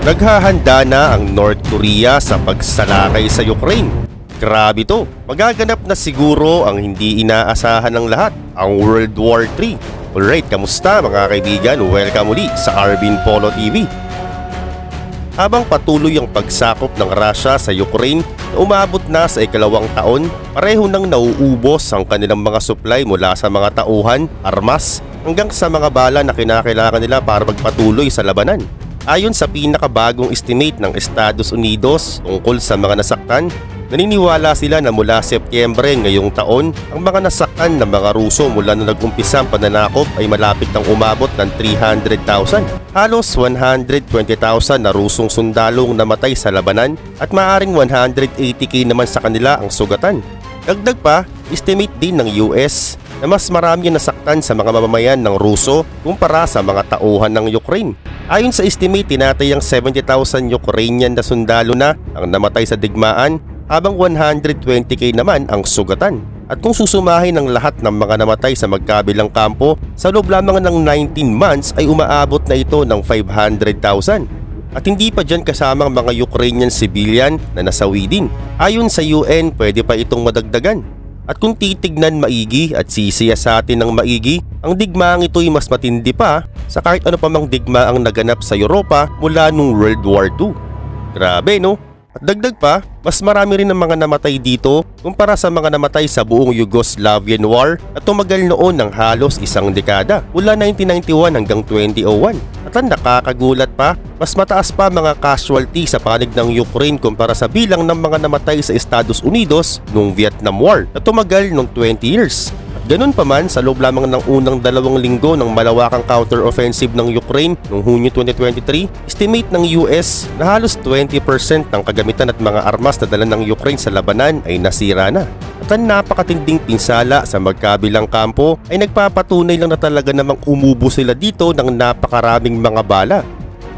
Naghahanda na ang North Korea sa pagsalakay sa Ukraine. Grabe to, magaganap na siguro ang hindi inaasahan ng lahat, ang World War III. Alright, kamusta mga kaibigan? Welcome muli sa Arvin Polo TV. Habang patuloy ang pagsakop ng Russia sa Ukraine na umabot na sa ikalawang taon, pareho nang nauubos ang kanilang mga supply mula sa mga tauhan, armas, hanggang sa mga bala na kinakailangan nila para magpatuloy sa labanan. Ayon sa pinakabagong estimate ng Estados Unidos tungkol sa mga nasaktan, naniniwala sila na mula Setyembre ngayong taon, ang mga nasaktan ng mga Ruso mula na nag-umpisa ang pananakop ay malapit ng umabot ng 300,000. Halos 120,000 na Rusong sundalong namatay sa labanan at maaaring 180,000 naman sa kanila ang sugatan. Dagdag pa, estimate din ng US na mas marami nasaktan sa mga mamamayan ng Ruso kumpara sa mga tauhan ng Ukraine. Ayon sa estimate, tinatayang 70,000 Ukrainian na sundalo na ang namatay sa digmaan, habang 120,000 naman ang sugatan. At kung susumahin ang lahat ng mga namatay sa magkabilang kampo, sa loob lamang ng 19 months ay umaabot na ito ng 500,000. At hindi pa dyan kasamang mga Ukrainian civilian na nasawi din. Ayon sa UN, pwede pa itong madagdagan. At kung titignan maigi at sisiyasatin ng maigi, ang digmaang ito ay mas matindi pa sa kahit ano pa mang digmaang naganap sa Europa mula nung World War II. Grabe no? At dagdag pa, mas marami rin ang mga namatay dito kumpara sa mga namatay sa buong Yugoslavian War na tumagal noon ng halos isang dekada mula 1991 hanggang 2001. At ang nakakagulat pa, mas mataas pa mga casualty sa panig ng Ukraine kumpara sa bilang ng mga namatay sa Estados Unidos noong Vietnam War na tumagal ng 20 years. Ganun pa man, sa loob lamang ng unang 2 linggo ng malawakang counter-offensive ng Ukraine noong Hunyo 2023, estimate ng US na halos 20% ng kagamitan at mga armas na dala ng Ukraine sa labanan ay nasira na. At ang napakatinding pinsala sa magkabilang kampo ay nagpapatunay lang na talaga namang umubo sila dito ng napakaraming mga bala.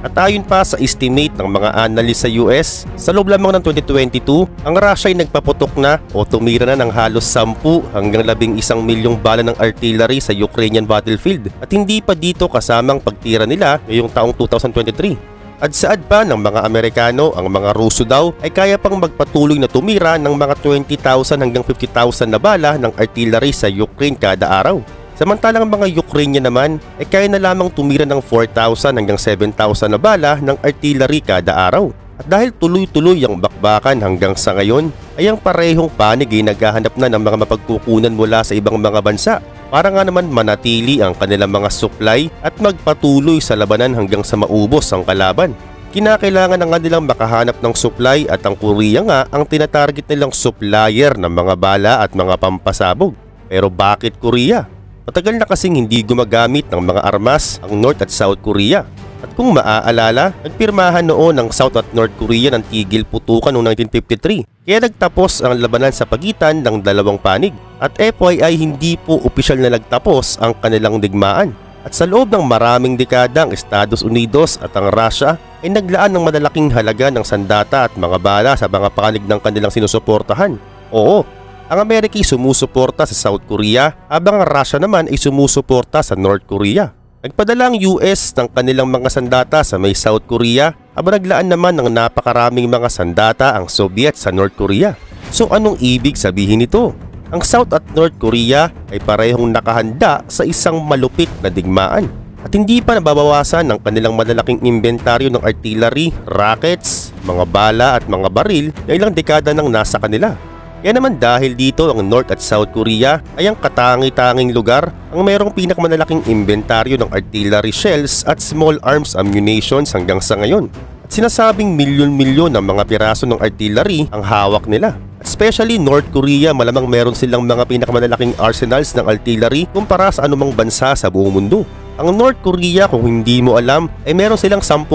At ayon pa sa estimate ng mga analyst sa US, sa loob lamang ng 2022, ang Russia ay nagpaputok na o tumira na ng halos 10 hanggang 11 milyong bala ng artillery sa Ukrainian battlefield. At hindi pa dito kasamang pagtira nila ngayong taong 2023. At saad pa ng mga Amerikano, ang mga Ruso daw ay kaya pang magpatuloy na tumira ng mga 20,000 hanggang 50,000 na bala ng artillery sa Ukraine kada araw. Samantalang ang mga Ukrainian naman ay kaya na lamang tumira ng 4,000 hanggang 7,000 na bala ng artillery kada araw. At dahil tuloy-tuloy ang bakbakan hanggang sa ngayon, ay ang parehong panig ay naghahanap na ng mga mapagkukunan mula sa ibang mga bansa para nga naman manatili ang kanilang mga supply at magpatuloy sa labanan hanggang sa maubos ang kalaban. Kinakailangan na nga nilang makahanap ng supply at ang Korea nga ang tinatarget nilang supplier ng mga bala at mga pampasabog. Pero bakit Korea? Matagal na kasing hindi gumagamit ng mga armas ang North at South Korea. At kung maaalala, nagpirmahan noon ng South at North Korea ng tigil putukan noong 1953. Kaya nagtapos ang labanan sa pagitan ng dalawang panig. At FYI, hindi po opisyal na nagtapos ang kanilang digmaan. At sa loob ng maraming dekada, ang Estados Unidos at ang Russia ay naglaan ng madalaking halaga ng sandata at mga bala sa mga panig ng kanilang sinusuportahan. Oo, ang Amerika ay sumusuporta sa South Korea habang ang Russia naman ay sumusuporta sa North Korea. Nagpadala ang US ng kanilang mga sandata sa may South Korea habang naglaan naman ng napakaraming mga sandata ang Soviet sa North Korea. So anong ibig sabihin nito? Ang South at North Korea ay parehong nakahanda sa isang malupit na digmaan at hindi pa nababawasan ng kanilang malalaking inventaryo ng artillery, rockets, mga bala at mga baril na ilang dekada nang nasa kanila. Kaya naman dahil dito ang North at South Korea ay ang katangi-tanging lugar ang mayroong pinakamalalaking inventaryo ng artillery shells at small arms ammunitions hanggang sa ngayon. At sinasabing milyon-milyon ng mga piraso ng artillery ang hawak nila. Especially North Korea, malamang meron silang mga pinakamalalaking arsenals ng artillery kumpara sa anumang bansa sa buong mundo. Ang North Korea, kung hindi mo alam, ay meron silang 10,000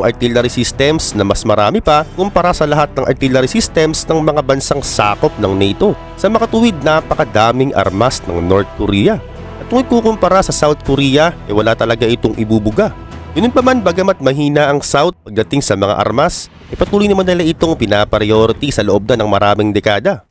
artillery systems na mas marami pa kumpara sa lahat ng artillery systems ng mga bansang sakop ng NATO. Sa makatuwid, napakadaming armas ng North Korea. At kung ikukumpara sa South Korea, wala talaga itong ibubuga. Yun pa man, bagamat mahina ang South pagdating sa mga armas, patuloy naman nila itong pinapriority sa loob na ng maraming dekada.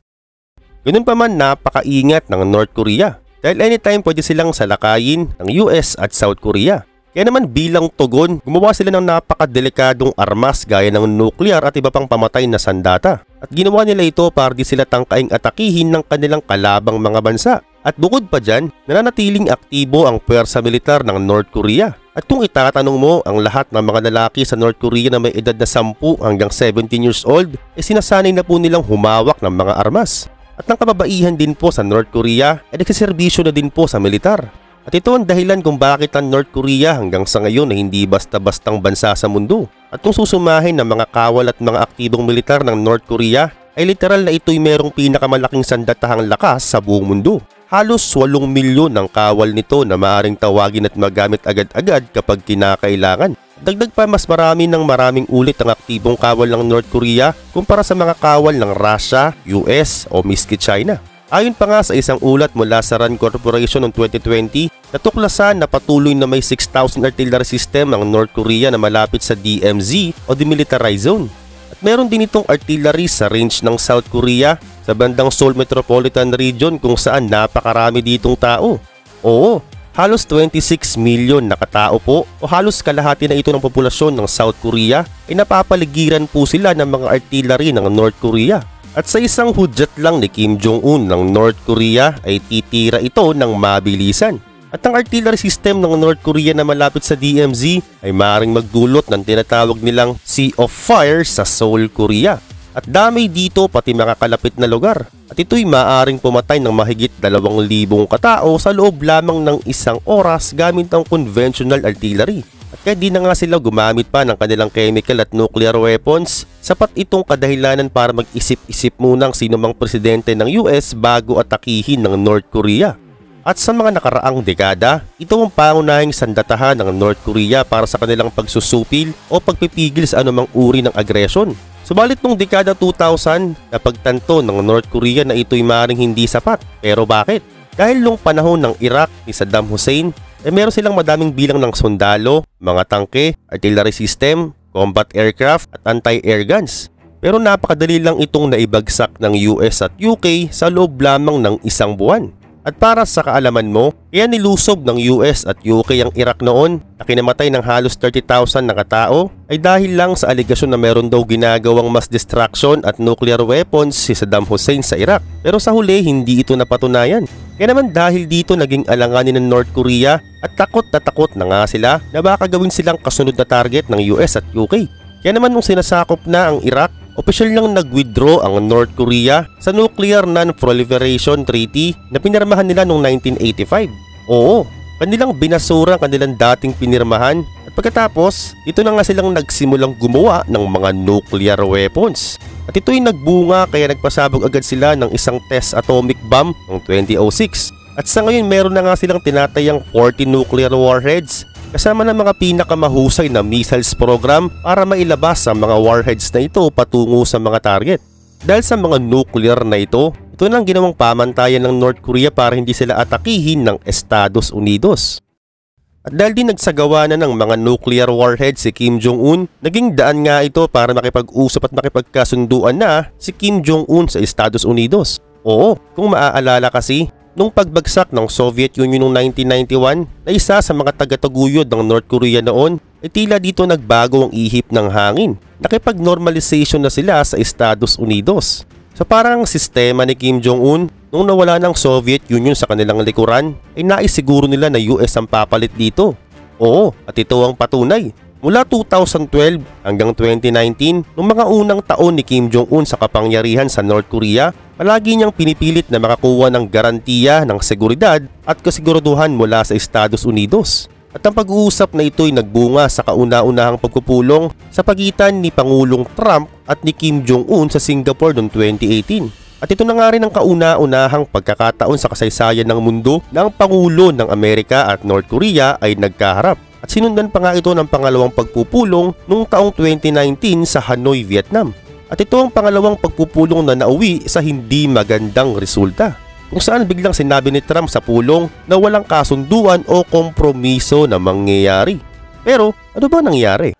Ganun pa man, napakaingat ng North Korea dahil anytime pwede silang salakayin ng US at South Korea. Kaya naman bilang tugon, gumawa sila ng napakadelikadong armas gaya ng nuclear at iba pang pamatay na sandata. At ginawa nila ito para di sila tangkaing atakihin ng kanilang kalabang mga bansa. At bukod pa dyan, nananatiling aktibo ang puwersa militar ng North Korea. At kung itatanong mo ang lahat ng mga lalaki sa North Korea na may edad na 10 hanggang 17 years old, sinasanay na po nilang humawak ng mga armas. At ang kababaihan din po sa North Korea ay nagsiservisyo na din po sa militar. At ito ang dahilan kung bakit ang North Korea hanggang sa ngayon ay hindi basta-bastang bansa sa mundo. At kung susumahin ng mga kawal at mga aktibong militar ng North Korea, ay literal na ito'y merong pinakamalaking sandatahang lakas sa buong mundo. Halos 8 milyon ang kawal nito na maaaring tawagin at magamit agad-agad kapag kinakailangan. Dagdag pa, mas maraming ulit ang aktibong kawal ng North Korea kumpara sa mga kawal ng Russia, US o miski China. Ayon pa nga sa isang ulat mula sa RAND Corporation noong 2020, natuklasan na patuloy na may 6,000 artillery system ang North Korea na malapit sa DMZ o Demilitarized Zone. At meron din itong artillery sa range ng South Korea sa bandang Seoul Metropolitan Region kung saan napakarami ditong tao. Oo, halos 26 million na katao po o halos kalahati na ito ng populasyon ng South Korea ay napapaligiran po sila ng mga artillery ng North Korea. At sa isang hudyat lang ni Kim Jong-un ng North Korea ay titira ito ng mabilisan. At ang artillery system ng North Korea na malapit sa DMZ ay maaaring magdulot ng tinatawag nilang Sea of Fire sa Seoul, Korea. At damay dito pati mga kalapit na lugar. At ito'y maaaring pumatay ng mahigit 2,000 katao sa loob lamang ng 1 oras gamit ang conventional artillery. At kaya di na nga sila gumamit pa ng kanilang chemical at nuclear weapons, sapat itong kadahilanan para mag-isip-isip muna ang sinumang presidente ng US bago atakihin ng North Korea. At sa mga nakaraang dekada, ito ang pangunahing sandatahan ng North Korea para sa kanilang pagsusupil o pagpipigil sa anumang uri ng agresyon. Subalit noong dekada 2000, napagtanto ng North Korea na ito'y maaaring hindi sapat. Pero bakit? Dahil noong panahon ng Iraq ni Saddam Hussein, meron silang madaming bilang ng sundalo, mga tangke, artillery system, combat aircraft at anti-air guns. Pero napakadali lang itong naibagsak ng US at UK sa loob lamang ng 1 buwan. At para sa kaalaman mo, kaya nilusob ng US at UK ang Iraq noon na kinamatay ng halos 30,000 na katao ay dahil lang sa aligasyon na meron daw ginagawang mass destruction at nuclear weapons si Saddam Hussein sa Iraq. Pero sa huli, hindi ito napatunayan. Kaya naman dahil dito naging alanganin ng North Korea at takot na nga sila na baka gawin silang kasunod na target ng US at UK. Kaya naman nung sinasakop na ang Iraq, opisyal nang nag-withdraw ang North Korea sa Nuclear Non-Proliferation Treaty na pinirmahan nila noong 1985. Oo, kanilang binasura ang kanilang dating pinirmahan at pagkatapos, ito na nga silang nagsimulang gumawa ng mga nuclear weapons. At ito'y nagbunga kaya nagpasabog agad sila ng isang test atomic bomb noong 2006. At sa ngayon meron na nga silang tinatayang 40 nuclear warheads kasama ng mga pinakamahusay na missiles program para mailabas ang mga warheads na ito patungo sa mga target. Dahil sa mga nuclear na ito na ang ginawang pamantayan ng North Korea para hindi sila atakihin ng Estados Unidos. At dahil din nagsagawa na ng mga nuclear warheads si Kim Jong-un, naging daan nga ito para makipag-usap at makipagkasunduan na si Kim Jong-un sa Estados Unidos. Oo, kung maaalala kasi, nung pagbagsak ng Soviet Union noong 1991 na isa sa mga tagataguyod ng North Korea noon, ay tila dito nagbago ang ihip ng hangin. Nakipag-normalization na sila sa Estados Unidos. Sa parang sistema ni Kim Jong-un, nung nawala ng Soviet Union sa kanilang likuran, ay naisiguro nila na US ang papalit dito. Oo, at ito ang patunay. Mula 2012 hanggang 2019, nung mga unang taon ni Kim Jong-un sa kapangyarihan sa North Korea, palagi niyang pinipilit na makakuha ng garantiya ng seguridad at kasiguraduhan mula sa Estados Unidos. At ang pag-uusap na ito'y nagbunga sa kauna-unahang pagpupulong sa pagitan ni Pangulong Trump at ni Kim Jong-un sa Singapore noong 2018. At ito na nga rin ang kauna-unahang pagkakataon sa kasaysayan ng mundo na ang Pangulo ng Amerika at North Korea ay nagkaharap. At sinundan pa nga ito ng pangalawang pagpupulong noong taong 2019 sa Hanoi, Vietnam. At ito ang pangalawang pagpupulong na nauwi sa hindi magandang resulta, kung saan biglang sinabi ni Trump sa pulong na walang kasunduan o kompromiso na mangyayari. Pero ano ba nangyari?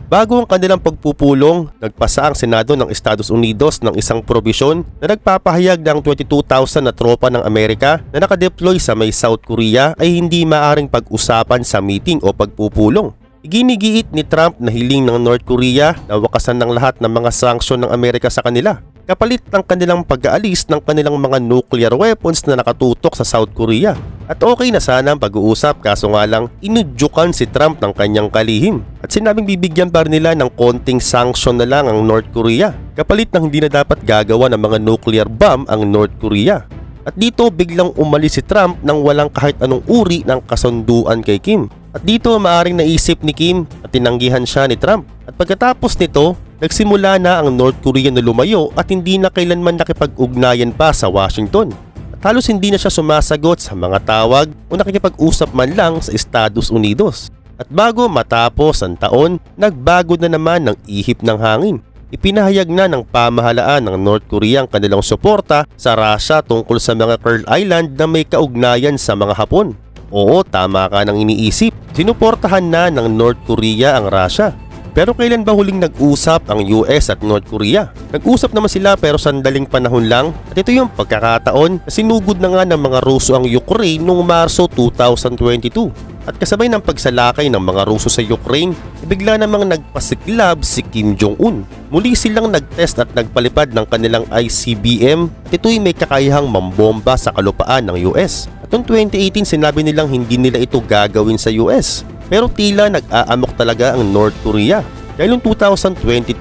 Bago ang kanilang pagpupulong, nagpasa ang Senado ng Estados Unidos ng isang probisyon na nagpapahayag ng 22,000 na tropa ng Amerika na nakadeploy sa may South Korea ay hindi maaring pag-usapan sa meeting o pagpupulong. Iginigiit ni Trump na hiling ng North Korea na wakasan ng lahat ng mga sanksyon ng Amerika sa kanila, kapalit ng kanilang pag-aalis ng kanilang mga nuclear weapons na nakatutok sa South Korea. At okay na sana ang pag-uusap, kaso nga lang inudyukan si Trump ng kanyang kalihim at sinabing bibigyan pa rin nila ng konting sanction na lang ang North Korea, kapalit ng hindi na dapat gagawa ng mga nuclear bomb ang North Korea. At dito biglang umalis si Trump nang walang kahit anong uri ng kasunduan kay Kim. At dito maaring naisip ni Kim at tinanggihan siya ni Trump. At pagkatapos nito, nagsimula na ang North Korea na lumayo at hindi na kailanman nakipag-ugnayan pa sa Washington. At halos hindi na siya sumasagot sa mga tawag o nakikipag-usap man lang sa Estados Unidos. At bago matapos ang taon, nagbago na naman ng ihip ng hangin. Ipinahayag na ng pamahalaan ng North Korea ang kanilang suporta sa Russia tungkol sa mga Kuril Island na may kaugnayan sa mga Hapon. Oo, tama ka nang iniisip. Sinuportahan na ng North Korea ang Russia. Pero kailan ba huling nag-usap ang US at North Korea? Nag-usap naman sila pero sandaling panahon lang. At ito yung pagkakataon na sinugod na nga ng mga Ruso ang Ukraine noong Marso 2022. At kasabay ng pagsalakay ng mga Ruso sa Ukraine, bigla namang nagpasiklab si Kim Jong-un. Muli silang nag-test at nagpalipad ng kanilang ICBM at ito'y may kakayahang mambomba sa kalupaan ng US. At noong 2018 sinabi nilang hindi nila ito gagawin sa US. Pero tila nag-aamok talaga ang North Korea. Dahil noong 2022,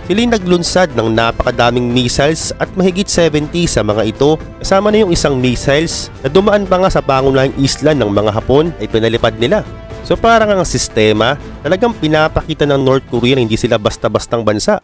sila'y naglunsad ng napakadaming missiles at mahigit 70 sa mga ito, kasama na yung isang missiles na dumaan pa nga sa pangunahing isla ng mga Hapon ay pinalipad nila. So parang ang sistema, talagang pinapakita ng North Korea na hindi sila basta-bastang bansa.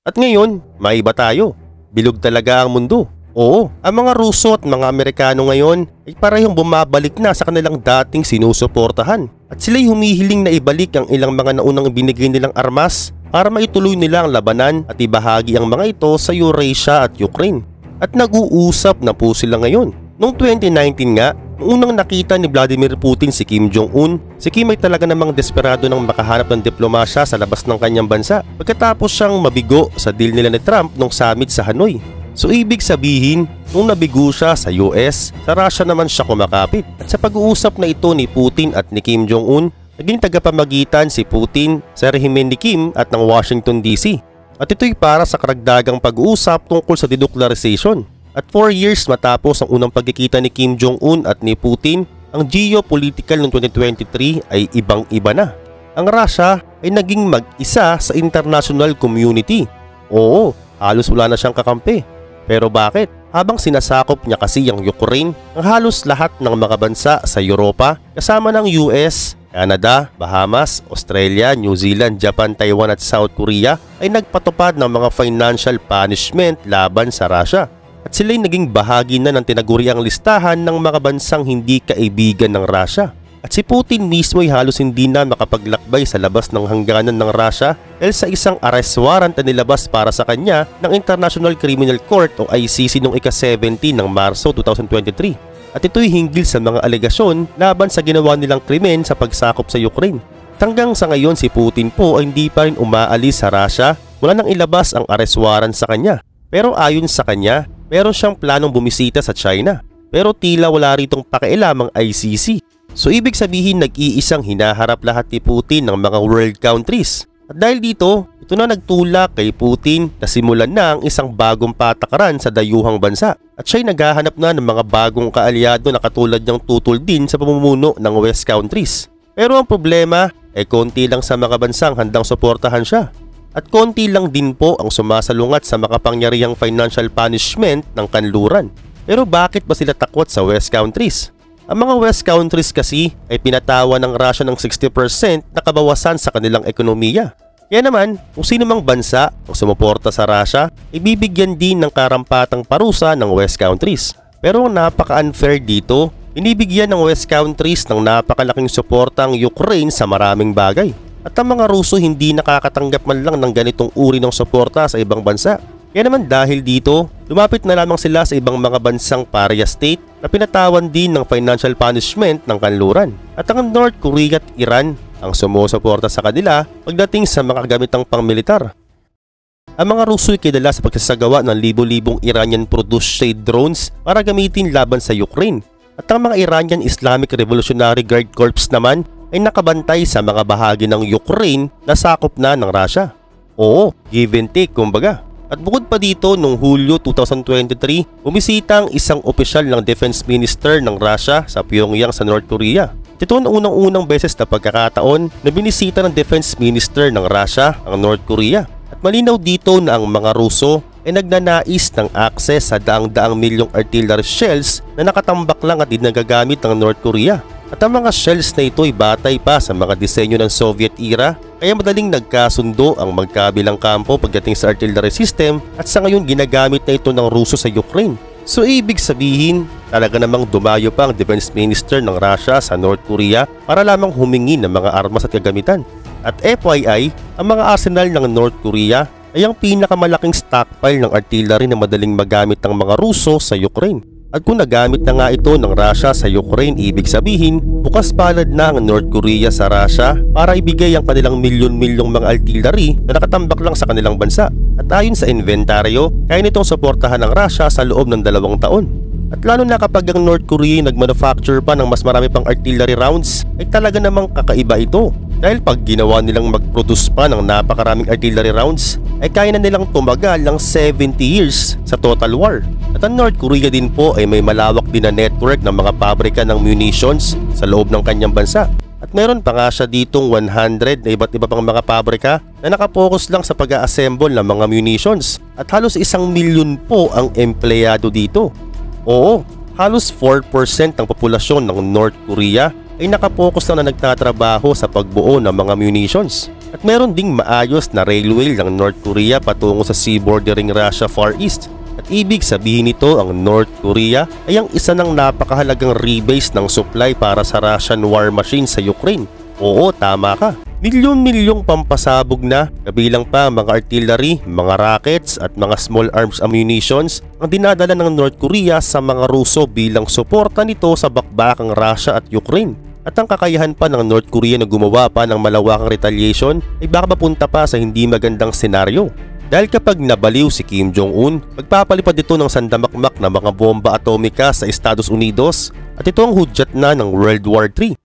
At ngayon, maiba tayo. Bilog talaga ang mundo. Oo, ang mga Ruso at mga Amerikano ngayon ay parehong bumabalik na sa kanilang dating sinusuportahan. At sila'y humihiling na ibalik ang ilang mga naunang binigay nilang armas para maituloy nila ang labanan at ibahagi ang mga ito sa Eurasia at Ukraine. At nag-uusap na po sila ngayon. Noong 2019 nga, noong unang nakita ni Vladimir Putin si Kim Jong-un, si Kim ay talaga namang desperado ng makahanap ng diplomasya sa labas ng kanyang bansa pagkatapos siyang mabigo sa deal nila ni Trump nung summit sa Hanoi. So ibig sabihin, nung nabigo siya sa US, sa Russia naman siya kumakapit. At sa pag-uusap na ito ni Putin at ni Kim Jong-un, naging tagapamagitan si Putin sa rehimen ni Kim at ng Washington DC. At ito'y para sa karagdagang pag-uusap tungkol sa denuclearization. At 4 years matapos ang unang pagkikita ni Kim Jong-un at ni Putin, ang geopolitical noong 2023 ay ibang-iba na. Ang Russia ay naging mag-isa sa international community. Oo, halos wala na siyang kakampi. Pero bakit? Habang sinasakop niya kasi ang Ukraine, ang halos lahat ng mga bansa sa Europa, kasama ng US, Canada, Bahamas, Australia, New Zealand, Japan, Taiwan at South Korea ay nagpatupad ng mga financial punishment laban sa Russia. At sila'y naging bahagi na ng tinaguriang listahan ng mga bansang hindi kaibigan ng Russia. At si Putin mismo ay halos hindi na makapaglakbay sa labas ng hangganan ng Russia dahil sa isang arrest warrant na nilabas para sa kanya ng International Criminal Court o ICC noong ika-17 ng Marso 2023. At ito'y hinggil sa mga alegasyon laban sa ginawa nilang krimen sa pagsakop sa Ukraine. At hanggang sa ngayon si Putin po ay hindi pa rin umaalis sa Russia mula nang ilabas ang arrest warrant sa kanya. Pero ayon sa kanya, meron siyang planong bumisita sa China. Pero tila wala ritong pakialam ang ICC. So ibig sabihin nag-iisang hinaharap lahat ni Putin ng mga world countries. At dahil dito, ito na nagtulak kay Putin na simulan na ang isang bagong patakaran sa dayuhang bansa. At siya'y naghahanap na ng mga bagong kaalyado na katulad niyang tutol din sa pamumuno ng West countries. Pero ang problema ay konti lang sa mga bansang handang suportahan siya. At konti lang din po ang sumasalungat sa makapangyarihang financial punishment ng kanluran. Pero bakit ba sila takot sa West countries? Ang mga West countries kasi ay pinatawa ng Russia ng 60% na kabawasan sa kanilang ekonomiya. Kaya naman, kung sino mang bansa ang sumuporta sa Russia, ibibigyan din ng karampatang parusa ng West countries. Pero ang napaka-unfair dito, binibigyan ng West countries ng napakalaking suporta ang Ukraine sa maraming bagay. At ang mga Ruso hindi nakakatanggap man lang ng ganitong uri ng suporta sa ibang bansa. Kaya naman dahil dito, lumapit na lamang sila sa ibang mga bansang paria state na pinatawan din ng financial punishment ng kanluran. At ang North Korea at Iran ang sumusuporta sa kanila pagdating sa mga gamitang pangmilitar. Ang mga Ruso ay kilala sa pagsasagawa ng libo-libong Iranian-produced shade drones para gamitin laban sa Ukraine. At ang mga Iranian Islamic Revolutionary Guard Corps naman ay nakabantay sa mga bahagi ng Ukraine na sakop na ng Russia. Oo, give and take kumbaga. At bukod pa dito, noong Hulyo 2023, bumisita ang isang opisyal ng Defense Minister ng Russia sa Pyongyang sa North Korea. Ito ang unang-unang beses na pagkakataon na binisita ng Defense Minister ng Russia ang North Korea. At malinaw dito na ang mga Ruso ay nagnanais ng access sa daang-daang milyong artillery shells na nakatambak lang at di nagagamit ng North Korea. At ang mga shells na ito ay batay pa sa mga disenyo ng Soviet era, kaya madaling nagkasundo ang magkabilang kampo pagdating sa artillery system at sa ngayon ginagamit na ito ng Ruso sa Ukraine. So ibig sabihin, talaga namang dumayo pa ang Defense Minister ng Russia sa North Korea para lamang humingi ng mga armas at kagamitan. At FYI, ang mga arsenal ng North Korea ay ang pinakamalaking stockpile ng artillery na madaling magamit ng mga Ruso sa Ukraine. At kung nagamit na nga ito ng Russia sa Ukraine, ibig sabihin, bukas palad na ang North Korea sa Russia para ibigay ang kanilang milyon-milyong mga artillery na nakatambak lang sa kanilang bansa. At ayon sa inventaryo, kaya nitong suportahan ng Russia sa loob ng 2 taon. At lalo na kapag ang North Korea nagmanufacture pa ng mas marami pang artillery rounds, ay talaga namang kakaiba ito. Dahil pag ginawa nilang mag-produce pa ng napakaraming artillery rounds, ay kaya na nilang tumagal ng 70 years sa total war. At ang North Korea din po ay may malawak din na network ng mga pabrika ng munitions sa loob ng kanyang bansa. At meron pa nga siya ditong 100 na iba't iba pang mga pabrika na nakapokus lang sa pag-a-assemble ng mga munitions. At halos 1 milyon po ang empleyado dito. Oo, halos 4% ng populasyon ng North Korea ay nakapokus lang na nagtatrabaho sa pagbuo ng mga munitions. At meron ding maayos na railway ng North Korea patungo sa sea bordering Russia Far East. At ibig sabihin nito, ang North Korea ay ang isa ng napakahalagang rebase ng supply para sa Russian war machine sa Ukraine. Oo, tama ka. Milyon-milyong pampasabog na, kabilang pa mga artillery, mga rockets at mga small arms ammunitions ang dinadala ng North Korea sa mga Ruso bilang suporta nito sa bakbakang Russia at Ukraine. At ang kakayahan pa ng North Korea na gumawa pa ng malawakang retaliation ay baka mapunta pa sa hindi magandang senaryo. Dahil kapag nabaliw si Kim Jong-un, magpapalipad ito ng sandamakmak na mga bomba atomika sa Estados Unidos at ito ang hudyat na ng World War III.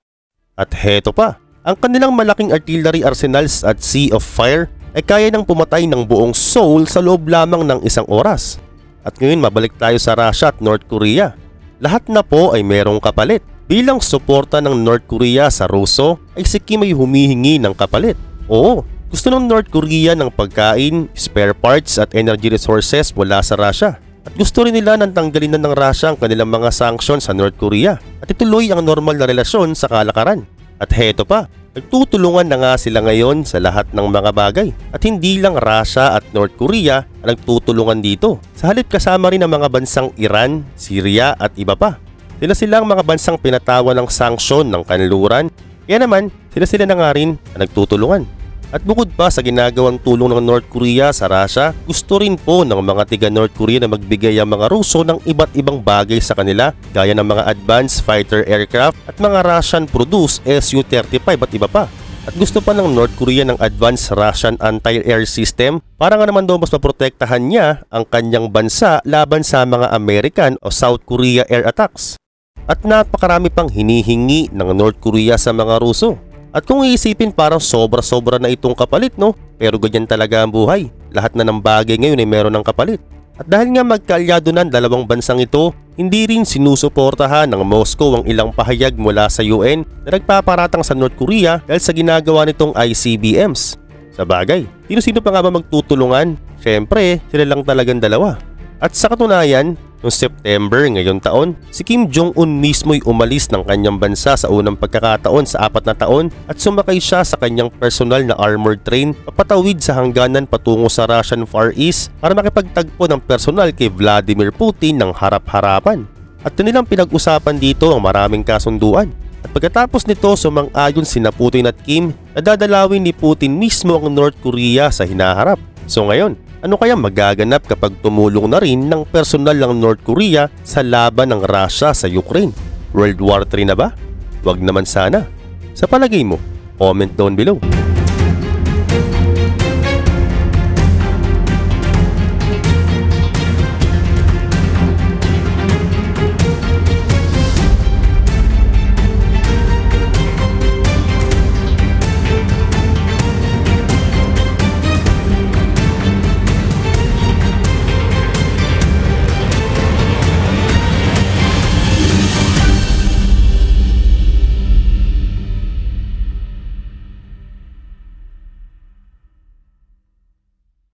At heto pa, ang kanilang malaking artillery arsenals at Sea of Fire ay kaya nang pumatay ng buong Seoul sa loob lamang ng 1 oras. At ngayon mabalik tayo sa Russia at North Korea. Lahat na po ay merong kapalit. Bilang suporta ng North Korea sa Ruso ay si Kim ay humihingi ng kapalit. Oo, gusto ng North Korea ng pagkain, spare parts at energy resources mula sa Russia. At gusto rin nila nang tanggalin na ng Russia ang kanilang mga sanctions sa North Korea at ituloy ang normal na relasyon sa kalakaran. At heto pa, nagtutulungan na nga sila ngayon sa lahat ng mga bagay. At hindi lang Russia at North Korea ang nagtutulungan dito. Sa halip kasama rin ang mga bansang Iran, Syria at iba pa. Sila ang mga bansang pinatawan ng sanksyon ng kanluran. Kaya naman, sila na nga rin ang nagtutulungan. At bukod pa sa ginagawang tulong ng North Korea sa Russia, gusto rin po ng mga tiga North Korea na magbigay ang mga Ruso ng iba't ibang bagay sa kanila gaya ng mga advanced fighter aircraft at mga Russian-produced Su-35 at iba pa. At gusto pa ng North Korea ng advanced Russian anti-air system para nga naman daw mas maprotektahan niya ang kanyang bansa laban sa mga American o South Korea air attacks. At napakarami pang hinihingi ng North Korea sa mga Ruso. At kung iisipin parang sobra-sobra na itong kapalit, no? Pero ganyan talaga ang buhay. Lahat na ng bagay ngayon ay meron ng kapalit. At dahil nga magkaalyado na ang dalawang bansang ito, hindi rin sinusuportahan ng Moscow ang ilang pahayag mula sa UN na nagpaparatang sa North Korea dahil sa ginagawa nitong ICBMs. Sa bagay, sino-sino pa nga ba magtutulungan? Siyempre, sila lang talagang dalawa. At sa katunayan, noong September ngayong taon, si Kim Jong-un mismo'y umalis ng kanyang bansa sa unang pagkakataon sa 4 na taon at sumakay siya sa kanyang personal na armored train papatawid sa hangganan patungo sa Russian Far East para makipagtagpo ng personal kay Vladimir Putin ng harap-harapan. At kanilang pinag-usapan dito ang maraming kasunduan. At pagkatapos nito, sumang-ayon sina Putin at Kim na dadalawin ni Putin mismo ang North Korea sa hinaharap. So ngayon, ano kaya magaganap kapag tumulong na rin ng personal ng North Korea sa laban ng Russia sa Ukraine? World War III na ba? Wag naman sana. Sa palagay mo, Comment down below.